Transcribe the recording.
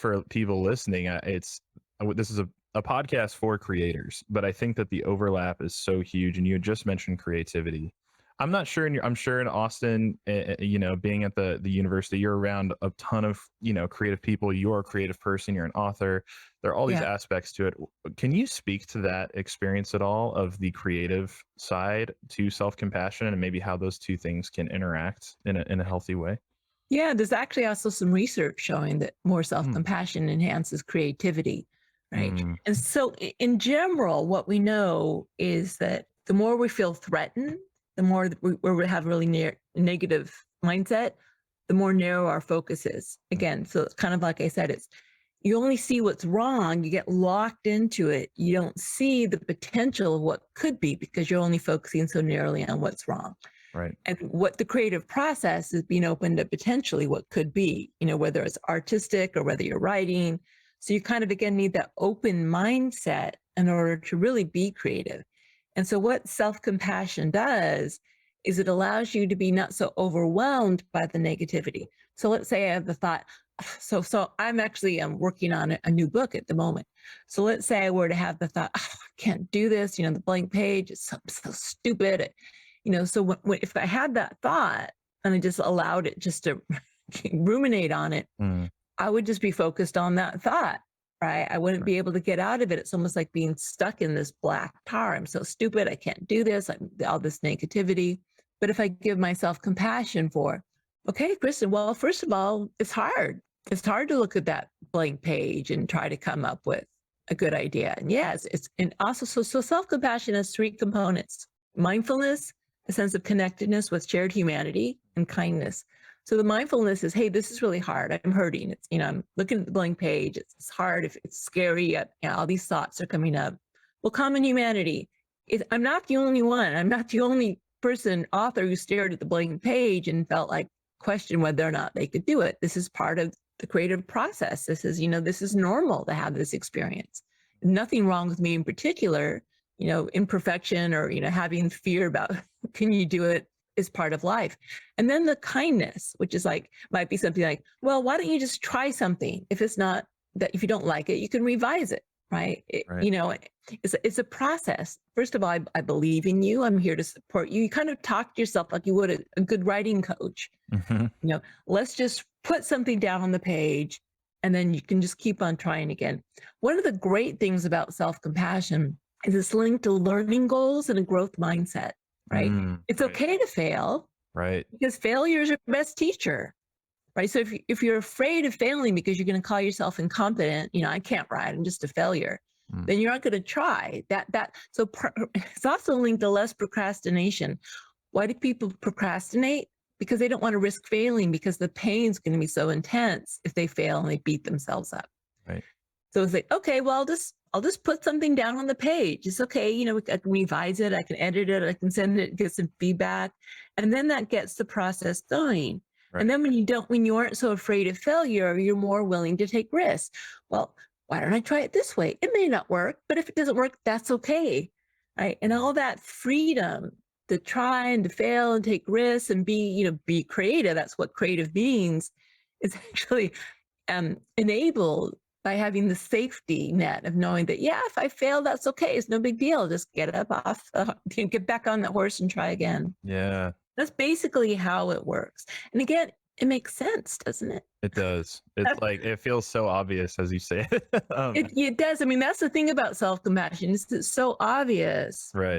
for people listening, this is a podcast for creators, but I think that the overlap is so huge. And you had just mentioned creativity. I'm not sure. I'm sure in Austin, being at the university, you're around a ton of creative people. You're a creative person. You're an author. There are all these Yeah. aspects to it. Can you speak to that experience at all of the creative side to self-compassion and maybe how those two things can interact in a healthy way? Yeah, there's actually also some research showing that more Hmm. self-compassion enhances creativity, right? Hmm. And so in general, what we know is that the more we feel threatened, the more that where we have really negative mindset, the more narrow our focus is. Again, so it's kind of like I said, it's you only see what's wrong, you get locked into it. You don't see the potential of what could be because you're only focusing so narrowly on what's wrong. Right. And what the creative process is being open to potentially what could be, whether it's artistic or whether you're writing. So you kind of, again, need that open mindset in order to really be creative. And so what self-compassion does is it allows you to be not so overwhelmed by the negativity. So let's say I have the thought, so I'm actually working on a new book at the moment. So let's say I were to have the thought, I can't do this, the blank page is so stupid. So if I had that thought and I just allowed it just to ruminate on it, I would just be focused on that thought, right? I wouldn't be able to get out of it. It's almost like being stuck in this black tar. I'm so stupid. I can't do this. All this negativity. But if I give myself compassion for, okay, Kristin, well, first of all, it's hard. It's hard to look at that blank page and try to come up with a good idea. And yes, and also, so self-compassion has three components: mindfulness, a sense of connectedness with shared humanity, and kindness. So the mindfulness is, hey, this is really hard. I'm hurting. It's, I'm looking at the blank page. It's hard. If it's scary, all these thoughts are coming up. Well, common humanity. I'm not the only one. I'm not the only author who stared at the blank page and felt like question whether or not they could do it. This is part of the creative process. This is, this is normal to have this experience. Nothing wrong with me in particular. Imperfection or, having fear about can you do it is part of life. And then the kindness, which is might be something like, well, why don't you just try something? If it's not that, if you don't like it, you can revise it, right? It's a process. First of all, I believe in you. I'm here to support you. You kind of talk to yourself like you would a good writing coach. Mm-hmm. Let's just put something down on the page and then you can just keep on trying again. One of the great things about self-compassion is it's linked to learning goals and a growth mindset, right? It's okay to fail, right? Because failure is your best teacher, right? So if you're afraid of failing because you're going to call yourself incompetent, I can't write, I'm just a failure, then you're not going to try. So it's also linked to less procrastination. Why do people procrastinate? Because they don't want to risk failing because the pain's going to be so intense if they fail and they beat themselves up. Right. So it's like, okay, well, I'll just put something down on the page. It's okay. I can revise it. I can edit it. I can send it, get some feedback. And then that gets the process going. Right. And then when you aren't so afraid of failure, you're more willing to take risks. Well, why don't I try it this way? It may not work, but if it doesn't work, that's okay. Right. And all that freedom to try and to fail and take risks and be creative. That's what creative means. Is actually enabled by having the safety net of knowing that, if I fail, that's okay. It's no big deal. Just get up off, get back on the horse and try again. Yeah. That's basically how it works. And again, it makes sense, doesn't it? It does. It's it feels so obvious as you say it. It does. I mean, that's the thing about self-compassion. It's so obvious. Right.